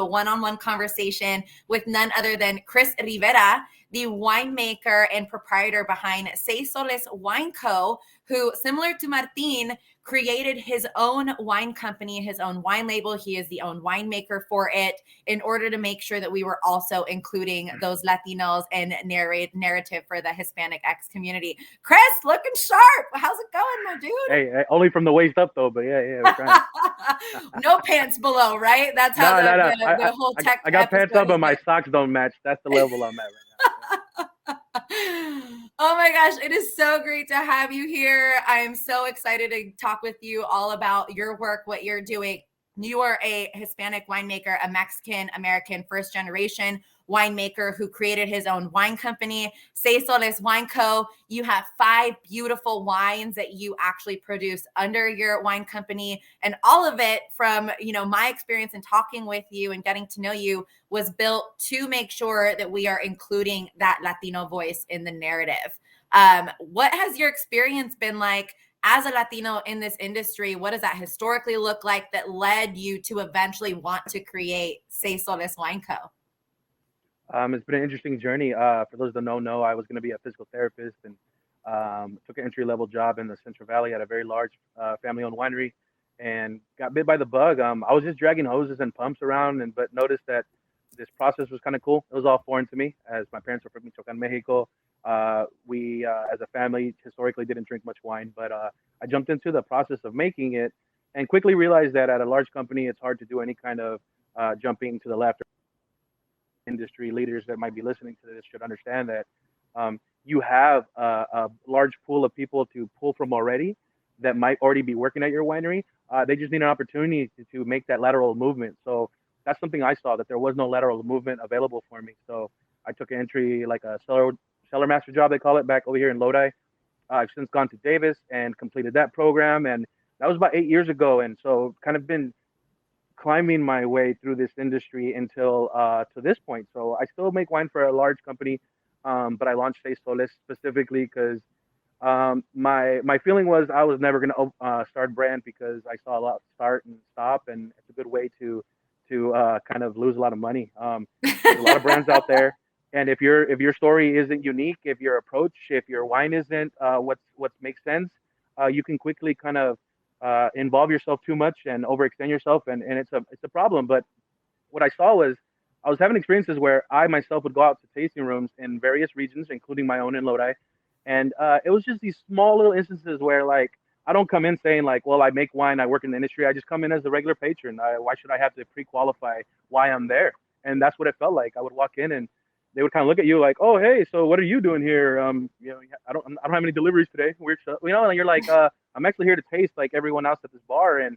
a one-on-one conversation with none other than Chris Rivera, the winemaker and proprietor behind Seis Soles Wine Co., who, similar to Martin, created his own wine company, his own wine label. He is the own winemaker for it in order to make sure that we were also including those Latinos and narrative for the Hispanic X community. Chris, looking sharp. How's it going, my dude? Hey, only from the waist up though, but yeah, we're trying. No pants below, right? That's how the whole tech. I got pants up, but my socks don't match. That's the level I'm at right now. Oh my gosh, it is so great to have you here. I am so excited to talk with you all about your work, what you're doing. You are a Hispanic winemaker, a Mexican-American first-generation winemaker who created his own wine company, Seis Soles Wine Co. You have 5 beautiful wines that you actually produce under your wine company. And all of it from, my experience in talking with you and getting to know you was built to make sure that we are including that Latino voice in the narrative. What has your experience been like as a Latino in this industry? What does that historically look like that led you to eventually want to create Seis Soles Wine Co.? It's been an interesting journey. For those that don't know, I was going to be a physical therapist and took an entry-level job in the Central Valley at a very large family-owned winery and got bit by the bug. I was just dragging hoses and pumps around, but noticed that this process was kind of cool. It was all foreign to me, as my parents are from Michoacan, Mexico. We, as a family, historically didn't drink much wine, but I jumped into the process of making it and quickly realized that at a large company, it's hard to do any kind of jumping to the left. Industry leaders that might be listening to this should understand that you have a large pool of people to pull from already that might already be working at your winery. They just need an opportunity to make that lateral movement. So that's something I saw, that there was no lateral movement available for me. So I took an entry, like a cellar master job, they call it, back over here in Lodi. I've since gone to Davis and completed that program. And that was about 8 years ago. And so kind of been climbing my way through this industry until to this point. So I still make wine for a large company, but I launched Seis Soles specifically because my feeling was I was never going to start brand because I saw a lot start and stop, and it's a good way to kind of lose a lot of money. There's a lot of brands out there, and if your story isn't unique, if your approach, if your wine isn't what makes sense, you can quickly kind of involve yourself too much and overextend yourself, and it's a problem. But what I saw was I was having experiences where I myself would go out to tasting rooms in various regions, including my own in Lodi, and it was just these small little instances where, like, I don't come in saying like, well, I make wine, I work in the industry. I just come in as a regular patron. Why should I have to pre-qualify why I'm there? And that's what it felt like. I would walk in and they would kind of look at you like, oh, hey, so what are you doing here? I don't have any deliveries today. Weird stuff. And you're like, I'm actually here to taste like everyone else at this bar. And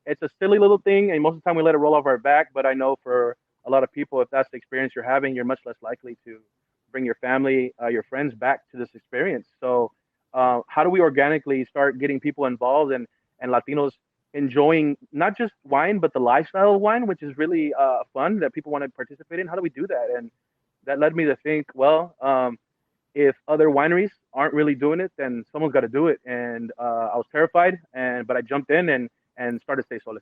it's a silly little thing. And most of the time we let it roll off our back. But I know for a lot of people, if that's the experience you're having, you're much less likely to bring your family, your friends back to this experience. So how do we organically start getting people involved and Latinos enjoying not just wine, but the lifestyle of wine, which is really fun that people want to participate in? How do we do that? And that led me to think, well, if other wineries aren't really doing it, then someone's got to do it. And I was terrified, but I jumped in and started Seis Soles.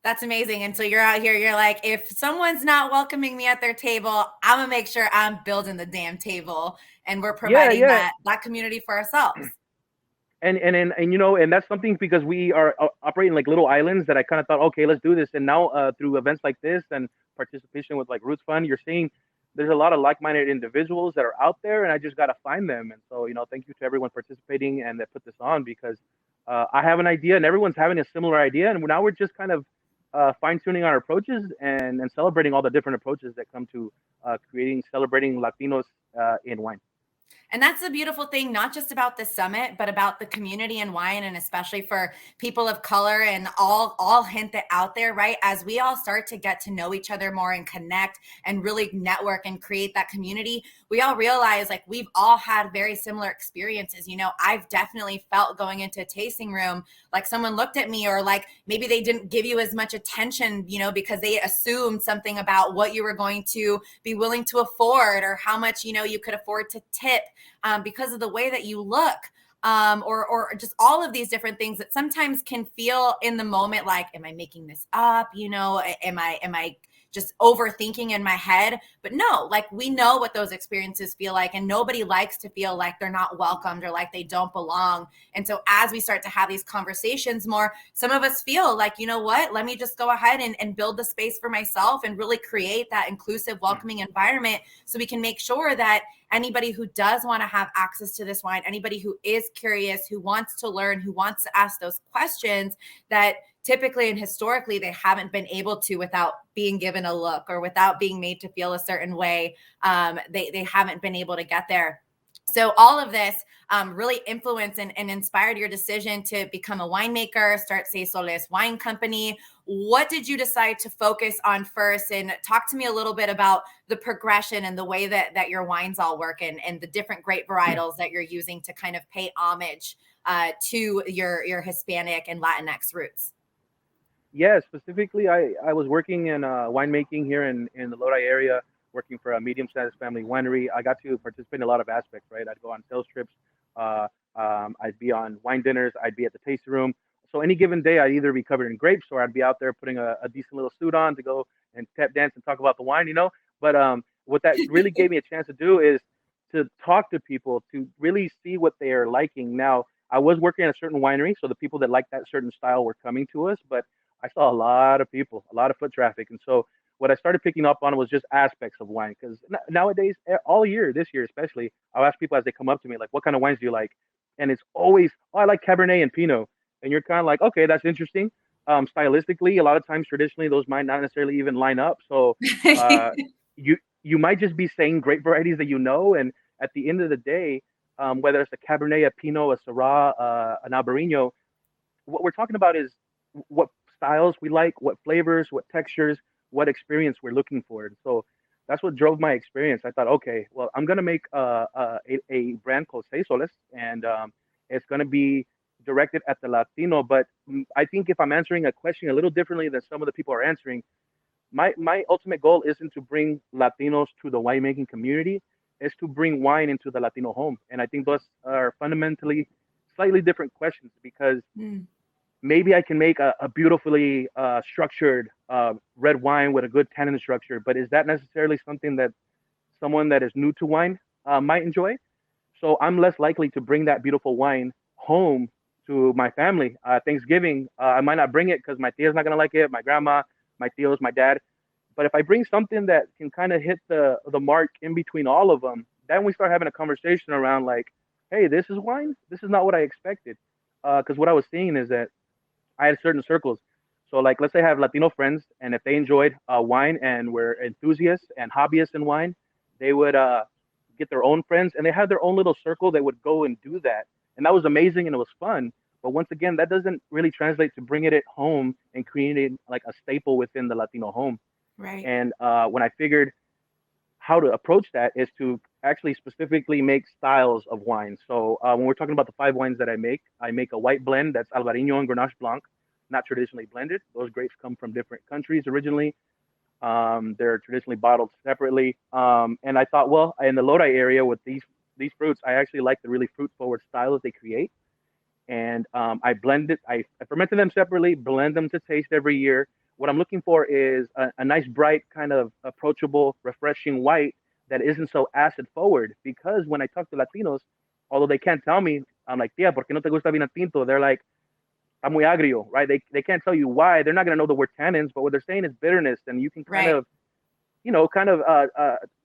That's amazing. And so you're out here, you're like, if someone's not welcoming me at their table, I'm going to make sure I'm building the damn table. And we're providing that community for ourselves. And that's something because we are operating like little islands that I kind of thought, okay, let's do this. And now through events like this and participation with like Roots Fund, you're seeing there's a lot of like-minded individuals that are out there, and I just got to find them. And so, thank you to everyone participating and that put this on, because I have an idea and everyone's having a similar idea. And now we're just kind of fine-tuning our approaches and celebrating all the different approaches that come to celebrating Latinos in wine. And that's the beautiful thing, not just about the summit, but about the community in wine, and especially for people of color and all hint that out there, right? As we all start to get to know each other more and connect and really network and create that community, we all realize like we've all had very similar experiences. I've definitely felt going into a tasting room, like someone looked at me, or like maybe they didn't give you as much attention, because they assumed something about what you were going to be willing to afford or how much, you could afford to tip. Because of the way that you look, or just all of these different things that sometimes can feel in the moment like, am I making this up? Am I just overthinking in my head. But no, like we know what those experiences feel like, and nobody likes to feel like they're not welcomed or like they don't belong. And so as we start to have these conversations more, some of us feel like, you know what, let me just go ahead and build the space for myself and really create that inclusive, welcoming environment so we can make sure that anybody who does want to have access to this wine, anybody who is curious, who wants to learn, who wants to ask those questions that typically and historically they haven't been able to without being given a look or without being made to feel a certain way. They haven't been able to get there. So all of this really influenced and inspired your decision to become a winemaker, start Seis Soles Wine Company. What did you decide to focus on first? And talk to me a little bit about the progression and the way that your wines all work and the different grape varietals that you're using to kind of pay homage to your Hispanic and Latinx roots. Yeah, specifically, I was working in winemaking here in the Lodi area, working for a medium-sized family winery. I got to participate in a lot of aspects, right? I'd go on sales trips. I'd be on wine dinners. I'd be at the tasting room. So any given day, I'd either be covered in grapes or I'd be out there putting a decent little suit on to go and tap dance and talk about the wine, you know? But what that really gave me a chance to do is to talk to people, to really see what they are liking. Now, I was working at a certain winery, so the people that like that certain style were coming to us, but I saw a lot of people, a lot of foot traffic. And so what I started picking up on was just aspects of wine. Because nowadays, all year, this year especially, I'll ask people as they come up to me, like, what kind of wines do you like? And it's always, oh, I like Cabernet and Pinot. And you're kind of like, okay, that's interesting. Stylistically, a lot of times, traditionally, those might not necessarily even line up. So uh, you might just be saying great varieties that you know. And at the end of the day, whether it's a Cabernet, a Pinot, a Syrah, an Albarino, what we're talking about is what styles we like, what flavors, what textures, what experience we're looking for. And so that's what drove my experience. I thought, okay, well, I'm gonna make a brand called Seis Soles, and it's gonna be directed at the Latino. But I think if I'm answering a question a little differently than some of the people are answering, my ultimate goal isn't to bring Latinos to the winemaking community, is to bring wine into the Latino home. And I think those are fundamentally slightly different questions because maybe I can make a beautifully structured red wine with a good tannin structure, but is that necessarily something that someone that is new to wine might enjoy? So I'm less likely to bring that beautiful wine home to my family. Thanksgiving, I might not bring it because my tia's not gonna like it, my grandma, my tios, my dad. But if I bring something that can kind of hit the mark in between all of them, then we start having a conversation around like, hey, this is wine. This is not what I expected. Because what I was seeing is that I had certain circles. So like, let's say I have Latino friends, and if they enjoyed wine and were enthusiasts and hobbyists in wine, they would get their own friends, and they had their own little circle. They would go and do that, and that was amazing and it was fun. But once again, that doesn't really translate to bringing it home and creating like a staple within the Latino home. Right. And when I figured how to approach that is to actually specifically make styles of wine. So when we're talking about the 5 wines that I make a white blend that's Albarino and Grenache Blanc, not traditionally blended. Those grapes come from different countries originally. They're traditionally bottled separately. And I thought, well, in the Lodi area with these fruits, I actually like the really fruit-forward style that they create. And I fermented them separately, blend them to taste every year. What I'm looking for is a nice, bright, kind of approachable, refreshing white that isn't so acid forward. Because when I talk to Latinos, although they can't tell me, I'm like, tía, ¿por qué no te gusta vino tinto? They're like, está muy agrio, right? They can't tell you why. They're not going to know the word tannins, but what they're saying is bitterness. And you can kind of,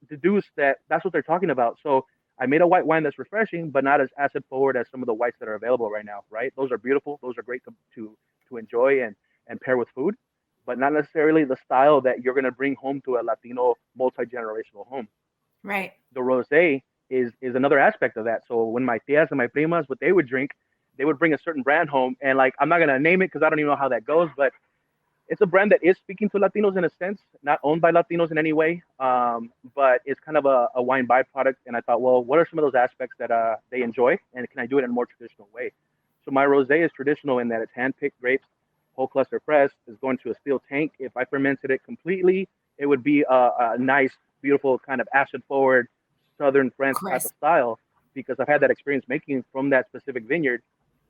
deduce that that's what they're talking about. So I made a white wine that's refreshing, but not as acid forward as some of the whites that are available right now, right? Those are beautiful. Those are great to enjoy and pair with food, but not necessarily the style that you're going to bring home to a Latino multi-generational home. Right. The rosé is another aspect of that. So when my tias and my primas, what they would drink, they would bring a certain brand home, and like I'm not going to name it because I don't even know how that goes, but it's a brand that is speaking to Latinos in a sense, not owned by Latinos in any way, but it's kind of a wine byproduct. And I thought, well, what are some of those aspects that they enjoy, and can I do it in a more traditional way? So my rosé is traditional in that it's hand-picked grapes, whole cluster pressed, is going to a steel tank. If I fermented it completely, it would be a nice, beautiful kind of acid-forward Southern French type of style, because I've had that experience making from that specific vineyard.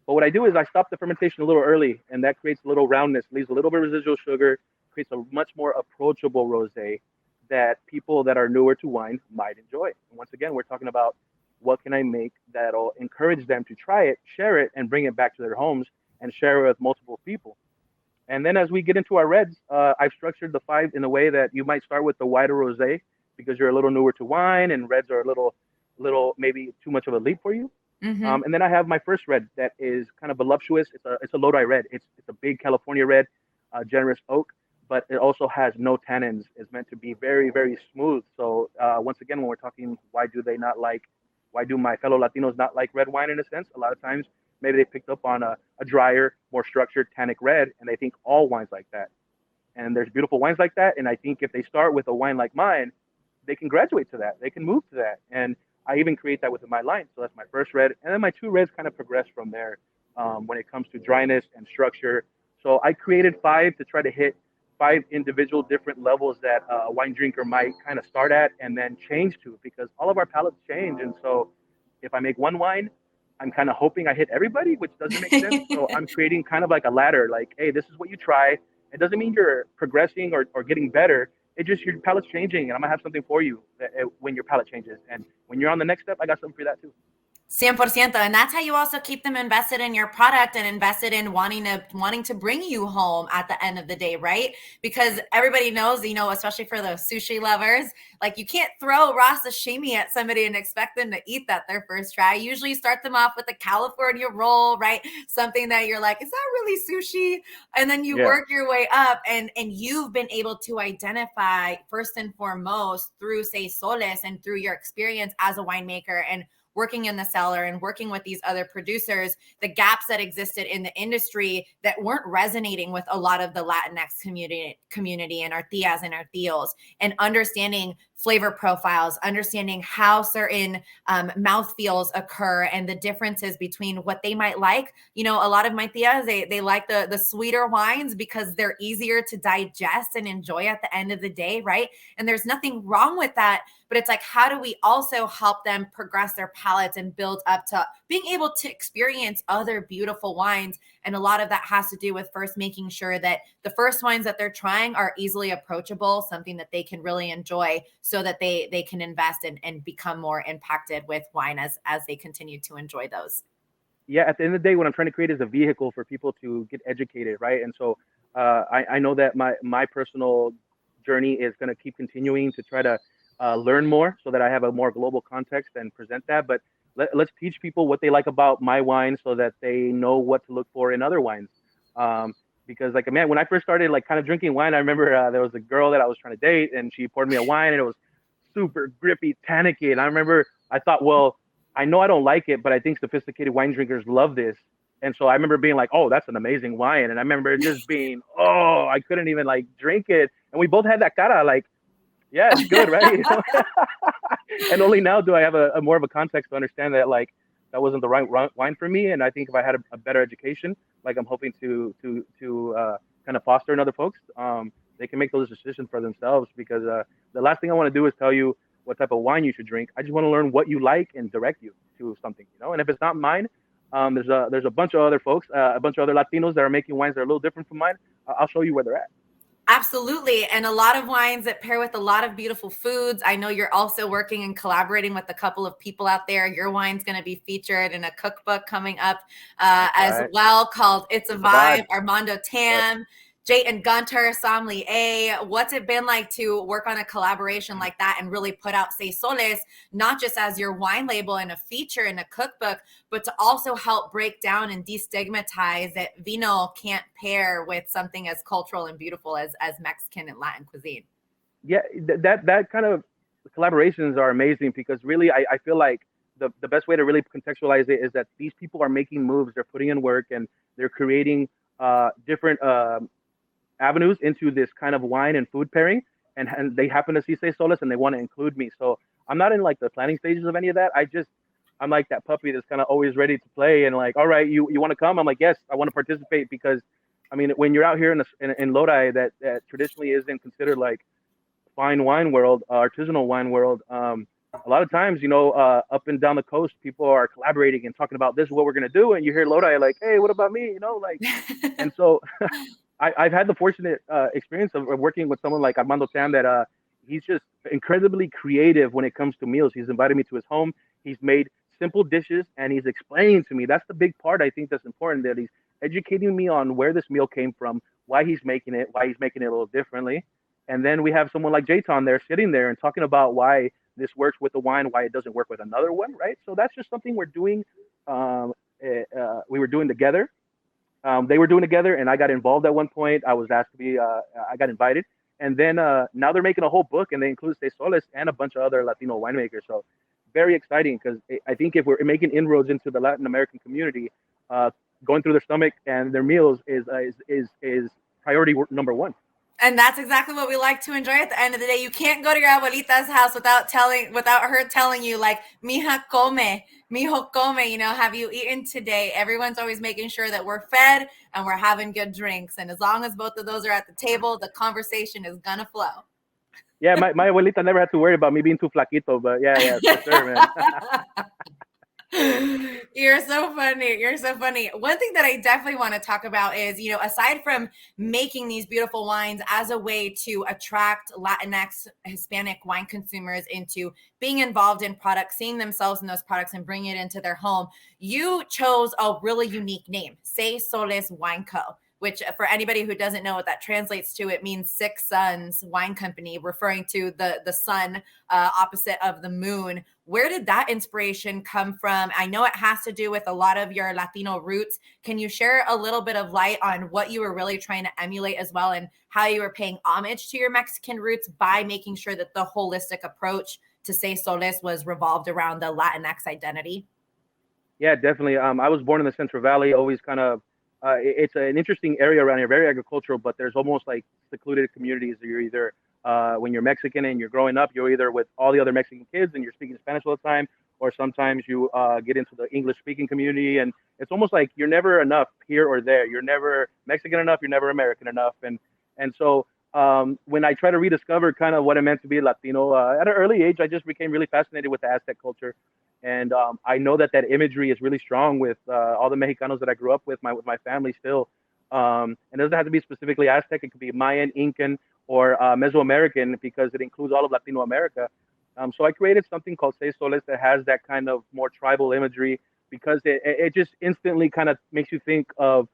But what I do is I stop the fermentation a little early, and that creates a little roundness, leaves a little bit of residual sugar, creates a much more approachable rosé that people that are newer to wine might enjoy. And once again, we're talking about what can I make that'll encourage them to try it, share it, and bring it back to their homes and share it with multiple people. And then as we get into our reds, I've structured the five in a way that you might start with the whiter rosé because you're a little newer to wine, and reds are a little maybe too much of a leap for you. Mm-hmm. And then I have my first red that is kind of voluptuous. It's a Lodi red. It's a big California red, generous oak, but it also has no tannins. It's meant to be very, very smooth. So once again, when we're talking, why do my fellow Latinos not like red wine in a sense? A lot of times, maybe they picked up on a drier, more structured tannic red, and they think all wines like that. And there's beautiful wines like that. And I think if they start with a wine like mine, they can graduate to that. They can move to that. And I even create that within my line. So that's my first red. And then my two reds kind of progress from there when it comes to dryness and structure. So I created five to try to hit five individual different levels that a wine drinker might kind of start at and then change to, because all of our palates change. And so if I make one wine, I'm kind of hoping I hit everybody, which doesn't make sense. So I'm creating kind of like a ladder, like, hey, this is what you try. It doesn't mean you're progressing or getting better. It's just your palate's changing, and I'm gonna have something for you when your palate changes. And when you're on the next step, I got something for that too. 100%. And that's how you also keep them invested in your product and invested in wanting to bring you home at the end of the day, right? Because everybody knows, especially for those sushi lovers, like you can't throw raw sashimi at somebody and expect them to eat that their first try. You usually start them off with a California roll, right? Something that you're like, is that really sushi? And then you work your way up, and you've been able to identify first and foremost through Seis Soles and through your experience as a winemaker and working in the cellar and working with these other producers, the gaps that existed in the industry that weren't resonating with a lot of the Latinx community and our tias and our tios, and understanding flavor profiles, understanding how certain mouthfeels occur and the differences between what they might like. A lot of my tias, they like the sweeter wines because they're easier to digest and enjoy at the end of the day, right? And there's nothing wrong with that. But it's like, how do we also help them progress their palates and build up to being able to experience other beautiful wines? And a lot of that has to do with first making sure that the first wines that they're trying are easily approachable, something that they can really enjoy, so that they can invest and become more impacted with wine as they continue to enjoy those. Yeah, at the end of the day, what I'm trying to create is a vehicle for people to get educated, right? And so I know that my personal journey is going to keep continuing to try to learn more so that I have a more global context and present that. But let's teach people what they like about my wine so that they know what to look for in other wines. Because like, man, when I first started like kind of drinking wine, I remember there was a girl that I was trying to date, and she poured me a wine, and it was super grippy, tannicky. And I remember I thought, well, I know I don't like it, but I think sophisticated wine drinkers love this. And so I remember being like, oh, that's an amazing wine. And I remember just being, oh, I couldn't even like drink it. And we both had that cara, like, yeah, it's good, right? And only now do I have a more of a context to understand that like that wasn't the right wine for me. And I think if I had a better education, like I'm hoping to kind of foster in other folks, they can make those decisions for themselves. Because the last thing I want to do is tell you what type of wine you should drink. I just want to learn what you like and direct you to something, And if it's not mine, there's a bunch of other folks, a bunch of other Latinos that are making wines that are a little different from mine. I'll show you where they're at. Absolutely. And a lot of wines that pair with a lot of beautiful foods. I know you're also working and collaborating with a couple of people out there. Your wine's going to be featured in a cookbook coming up as well, called It's a Vibe, Armando Tam, Jay and Gunter, sommelier. What's it been like to work on a collaboration like that and really put out Seis Soles, not just as your wine label and a feature in a cookbook, but to also help break down and destigmatize that vino can't pair with something as cultural and beautiful as Mexican and Latin cuisine? Yeah, that kind of collaborations are amazing, because really I feel like the best way to really contextualize it is that these people are making moves, they're putting in work, and they're creating different avenues into this kind of wine and food pairing, and they happen to see Seis Soles and they want to include me. So I'm not in like the planning stages of any of that. I'm like that puppy that's kind of always ready to play, and like, all right, you want to come? I'm like, yes, I want to participate, because I mean, when you're out here in Lodi, that traditionally isn't considered like fine wine world, artisanal wine world. A lot of times, up and down the coast, people are collaborating and talking about this is what we're gonna do, and you hear Lodi like, hey, what about me? Like, and so I've had the fortunate experience of working with someone like Armando Tam that he's just incredibly creative when it comes to meals. He's invited me to his home. He's made simple dishes and he's explaining to me. That's the big part I think that's important, that he's educating me on where this meal came from, why he's making it a little differently. And then we have someone like Jayton there sitting there and talking about why this works with the wine, why it doesn't work with another one, right? So that's just something we're doing. We were doing together. They were doing together, and I got involved at one point. I was asked to be. I got invited, and then now they're making a whole book, and they include Seis Soles and a bunch of other Latino winemakers. So very exciting, because I think if we're making inroads into the Latin American community, going through their stomach and their meals is priority number one. And that's exactly what we like to enjoy at the end of the day. You can't go to your abuelita's house without her telling you, like, mija come, mijo come, have you eaten today? Everyone's always making sure that we're fed and we're having good drinks. And as long as both of those are at the table, the conversation is gonna flow. Yeah, my abuelita never had to worry about me being too flaquito, but yeah, for sure, man. You're so funny. You're so funny. One thing that I definitely want to talk about is, aside from making these beautiful wines as a way to attract Latinx, Hispanic wine consumers into being involved in products, seeing themselves in those products and bringing it into their home, you chose a really unique name, Seis Soles Wine Co., which for anybody who doesn't know what that translates to, it means Six Suns Wine Company, referring to the sun opposite of the moon. Where did that inspiration come from? I know it has to do with a lot of your Latino roots. Can you share a little bit of light on what you were really trying to emulate as well, and how you were paying homage to your Mexican roots by making sure that the holistic approach to Seis Soles was revolved around the Latinx identity? Yeah, definitely. I was born in the Central Valley, always kind of it's an interesting area around here, very agricultural, but there's almost like secluded communities. You're either, when you're Mexican and you're growing up, you're either with all the other Mexican kids and you're speaking Spanish all the time, or sometimes you get into the English speaking community. And it's almost like you're never enough here or there. You're never Mexican enough, you're never American enough. And so when I try to rediscover kind of what it meant to be Latino, at an early age, I just became really fascinated with the Aztec culture. And I know that imagery is really strong with all the Mexicanos that I grew up with my family still. And it doesn't have to be specifically Aztec. It could be Mayan, Incan, or Mesoamerican, because it includes all of Latino America. So I created something called Seis Soles that has that kind of more tribal imagery, because it just instantly kind of makes you think of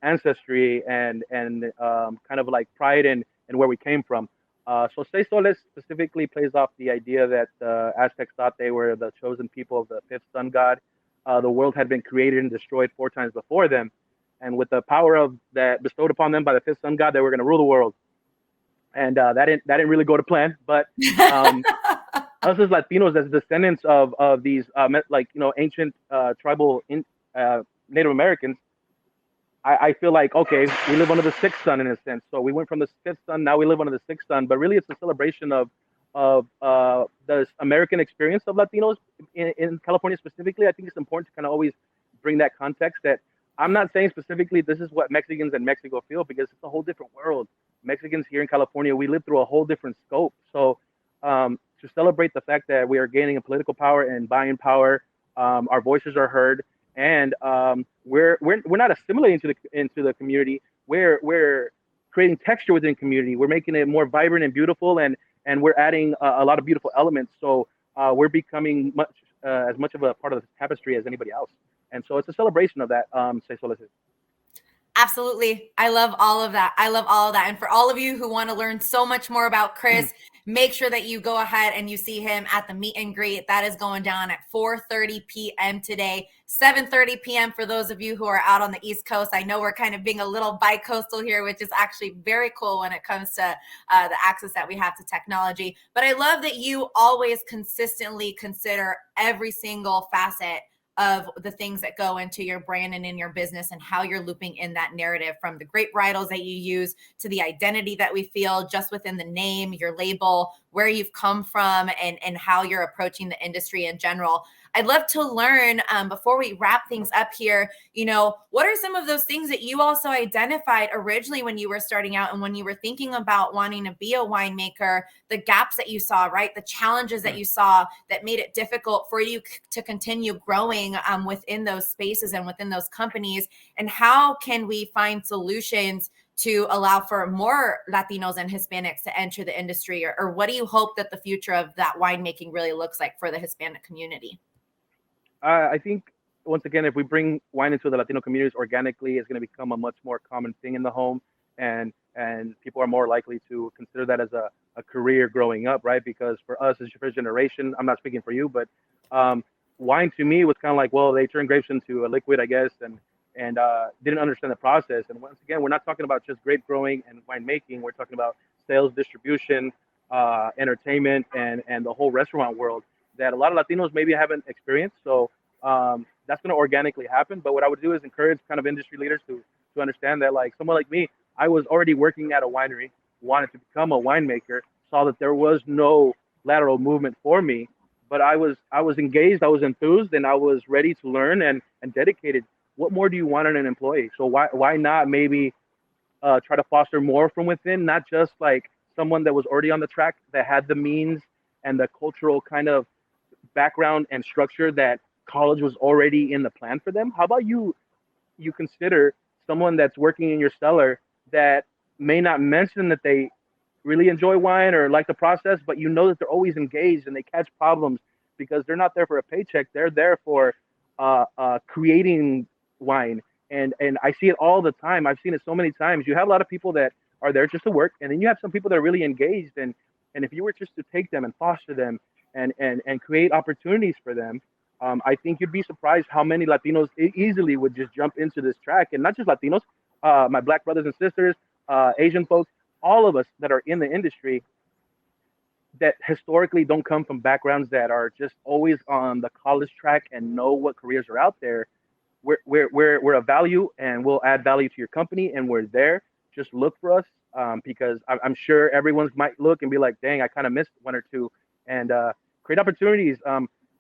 ancestry and kind of like pride and where we came from. So Seis Soles specifically plays off the idea that the Aztecs thought they were the chosen people of the fifth sun god. The world had been created and destroyed 4 times before them, and with the power of that bestowed upon them by the fifth sun god, they were going to rule the world. And that didn't really go to plan. But us as Latinos, as descendants of these ancient tribal Native Americans, I feel like, okay, we live under the sixth sun in a sense. So we went from the fifth sun, now we live under the sixth sun. But really, it's a celebration of the American experience of Latinos in California specifically. I think it's important to kind of always bring that context, that I'm not saying specifically this is what Mexicans in Mexico feel, because it's a whole different world. Mexicans here in California, we live through a whole different scope. So to celebrate the fact that we are gaining a political power and buying power, our voices are heard. And we're not assimilating into the community. We're creating texture within community. We're making it more vibrant and beautiful, and we're adding a lot of beautiful elements. So we're becoming as much of a part of the tapestry as anybody else. And so it's a celebration of that. Seis Soles. Absolutely. I love all of that. And for all of you who want to learn so much more about Chris, make sure that you go ahead and you see him at the meet and greet. That is going down at 4:30 p.m. today, 7:30 p.m. for those of you who are out on the East Coast. I know we're kind of being a little bi-coastal here, which is actually very cool when it comes to the access that we have to technology. But I love that you always consistently consider every single facet of the things that go into your brand and in your business, and how you're looping in that narrative, from the great varietals that you use to the identity that we feel just within the name, your label, where you've come from, and how you're approaching the industry in general. I'd love to learn, before we wrap things up here, what are some of those things that you also identified originally when you were starting out and when you were thinking about wanting to be a winemaker, the gaps that you saw, right? The challenges that you saw that made it difficult for you to continue growing within those spaces and within those companies, and how can we find solutions to allow for more Latinos and Hispanics to enter the industry, or what do you hope that the future of that winemaking really looks like for the Hispanic community? I think, once again, if we bring wine into the Latino communities organically, it's going to become a much more common thing in the home, and people are more likely to consider that as a career growing up, right? Because for us as your first generation, I'm not speaking for you, but wine to me was kind of like, well, they turn grapes into a liquid, I guess, and didn't understand the process. And once again, we're not talking about just grape growing and winemaking. We're talking about sales, distribution, entertainment, and the whole restaurant world that a lot of Latinos maybe haven't experienced. So that's going to organically happen. But what I would do is encourage kind of industry leaders to understand that, like someone like me, I was already working at a winery, wanted to become a winemaker, saw that there was no lateral movement for me, but I was engaged, I was enthused, and I was ready to learn and dedicated. What more do you want in an employee? So why not maybe try to foster more from within, not just like someone that was already on the track, that had the means and the cultural kind of background and structure that college was already in the plan for them? How about you consider someone that's working in your cellar that may not mention that they really enjoy wine or like the process, but you know that they're always engaged and they catch problems because they're not there for a paycheck. They're there for creating wine. And I see it all the time. I've seen it so many times. You have a lot of people that are there just to work, and then you have some people that are really engaged. And if you were just to take them and foster them and create opportunities for them, I think you'd be surprised how many Latinos easily would just jump into this track. And not just Latinos, my Black brothers and sisters, Asian folks, all of us that are in the industry that historically don't come from backgrounds that are just always on the college track and know what careers are out there. We're a value, and we'll add value to your company, and we're there. Just look for us, because I'm sure everyone's might look and be like, dang, I kind of missed one or two, and create opportunities,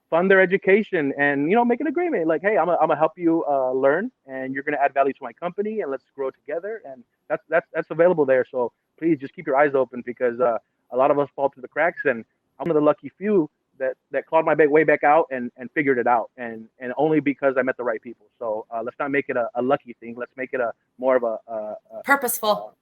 fund their education, and make an agreement like, hey, I'm gonna help you learn, and you're gonna add value to my company, and let's grow together. And that's available there. So please just keep your eyes open, because a lot of us fall through the cracks, and I'm one of the lucky few that clawed my way back out and figured it out, and only because I met the right people. So let's not make it a lucky thing. Let's make it a more of a purposeful,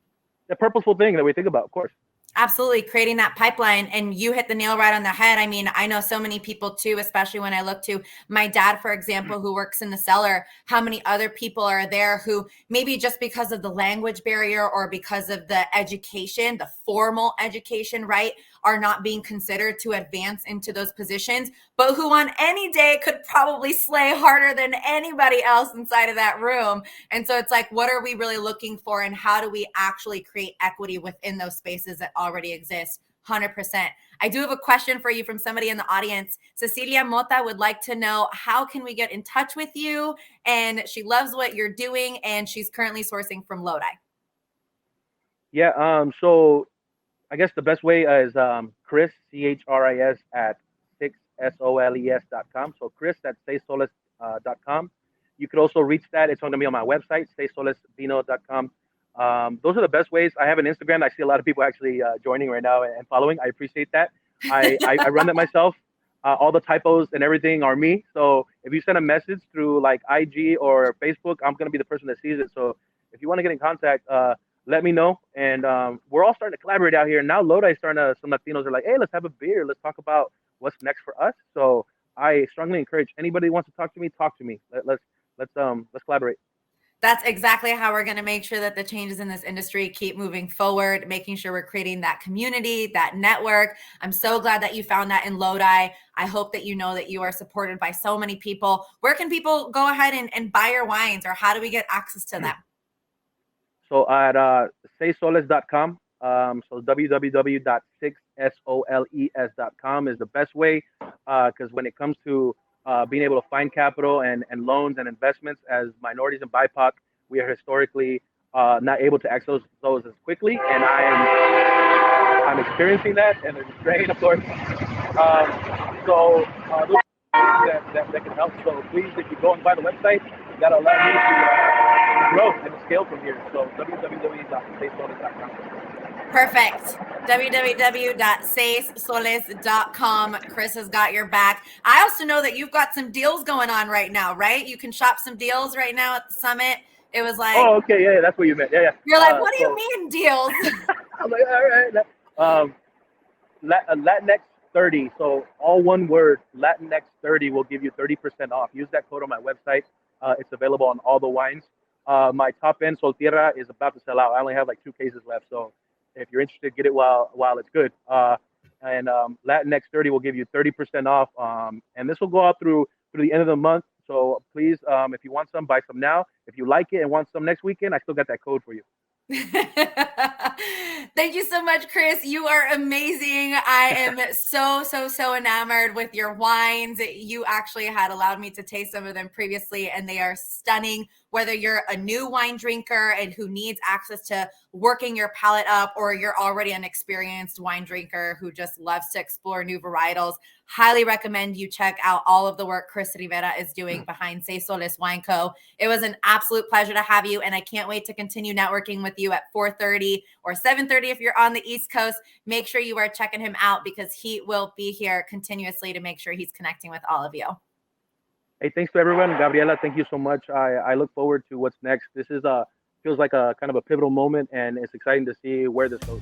a purposeful thing that we think about, of course. Absolutely, creating that pipeline. And you hit the nail right on the head. I mean, I know so many people too, especially when I look to my dad, for example, who works in the cellar, how many other people are there who maybe just because of the language barrier or because of the education, the formal education, right, are not being considered to advance into those positions, but who on any day could probably slay harder than anybody else inside of that room. And so it's like, what are we really looking for, and how do we actually create equity within those spaces that already exist? 100%. I do have a question for you from somebody in the audience. Cecilia Mota would like to know, how can we get in touch with you? And she loves what you're doing, and she's currently sourcing from Lodi. Yeah. So I guess the best way is Chris, CHRIS at 6SOLES.com. So Chris at SeisSoles.com. You could also reach that. It's going to be on my website, SeisSolesVino.com. Those are the best ways. I have an Instagram. I see a lot of people actually joining right now and following. I appreciate that. I run that myself. All the typos and everything are me. So if you send a message through like IG or Facebook, I'm going to be the person that sees it. So if you want to get in contact, let me know. And we're all starting to collaborate out here. Now Lodi starting to, some Latinos are like, hey, let's have a beer. Let's talk about what's next for us. So I strongly encourage anybody who wants to talk to me, talk to me. Let's collaborate. That's exactly how we're going to make sure that the changes in this industry keep moving forward, making sure we're creating that community, that network. I'm so glad that you found that in Lodi. I hope that you know that you are supported by so many people. Where can people go ahead and buy your wines, or how do we get access to them? So at SeisSoles.com, so www.6soles.com is the best way, because when it comes to being able to find capital and loans and investments as minorities and BIPOC, we are historically not able to access those as quickly, and I'm experiencing that, and it's great, of course. So that can help. So please, if you go and buy the website, that'll allow me to grow and to scale from here. So www.seisoles.com. Perfect. www.seissoles.com. Chris has got your back. I also know that you've got some deals going on right now, right? You can shop some deals right now at the summit. It was like, oh, okay, yeah, that's what you meant. Yeah. You're like, what do you mean deals? I'm like, all right. Latinx 30. So all one word, Latinx 30 will give you 30% off. Use that code on my website. It's available on all the wines. My top end Soltera is about to sell out. I only have like 2 cases left. So if you're interested, get it while it's good. And Latinx 30 will give you 30% off. And this will go out through the end of the month. So please, if you want some, buy some now. If you like it and want some next weekend, I still got that code for you. Thank you so much, Chris. You are amazing. I am so enamored with your wines. You actually had allowed me to taste some of them previously, and they are stunning. Whether you're a new wine drinker and who needs access to working your palate up, or you're already an experienced wine drinker who just loves to explore new varietals, highly recommend you check out all of the work Chris Rivera is doing behind Seis Soles Wine Co. It was an absolute pleasure to have you, and I can't wait to continue networking with you at 4:30 or 7:30 if you're on the East Coast. Make sure you are checking him out because he will be here continuously to make sure he's connecting with all of you. Hey, thanks to everyone. Gabriela, thank you so much. I look forward to what's next. This is feels like a kind of a pivotal moment, and it's exciting to see where this goes.